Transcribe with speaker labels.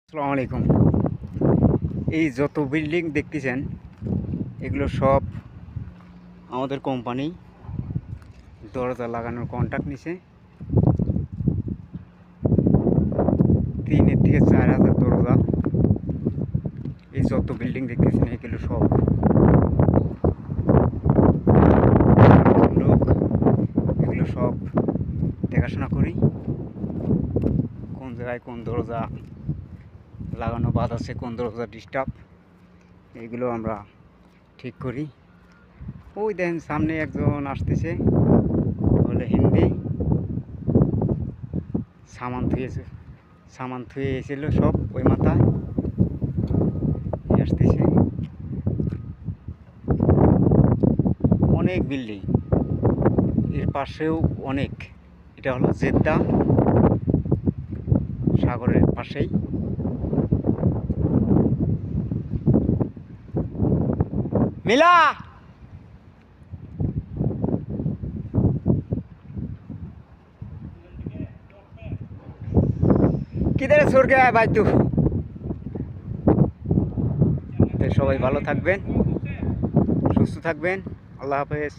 Speaker 1: আসসালামু আলাইকুম। এই যত বিল্ডিং দেখতেছেন এগুলো সব আমাদের কোম্পানি দরজা লাগানোর কন্ট্রাক্ট নিছে। 3,000 থেকে 4,000 দরজা। এই যত বিল্ডিং দেখতেছেন এগুলো সব লোক, এগুলো সব দেখাশোনা করি কোন জায়গায় কোন দরজা লাগানো বাদ আছে, কোন দরজা ডিস্টার্ব, এগুলো আমরা ঠিক করি। ওই দেখেন সামনে একজন আসতেছে, বলে হিন্দি, সামান থুয়ে এসেছিল সব ওই মাথায় আসতেছে। অনেক বিল্ডিং, এর পাশেও অনেক। এটা হলো জেদ্দা, সাগরের পাশেই। মিলা কিধারে সর গে ভাই তু। সবাই ভালো থাকবেন, সুস্থ থাকবেন। আল্লাহ হাফেজ।